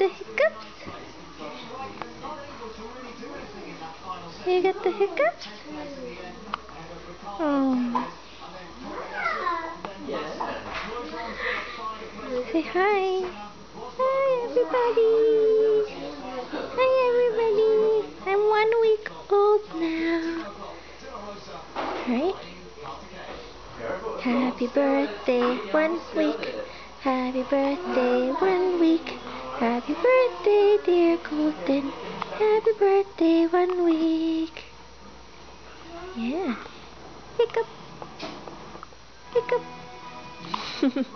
the hiccups? You got the hiccups? Oh. Say hi. Hi, everybody. Hi, everybody. I'm 1 week old now. Right? Happy birthday, 1 week. Happy birthday, 1 week. Happy birthday, dear Golden. Happy birthday, 1 week. Yeah. Hiccup. Hiccup.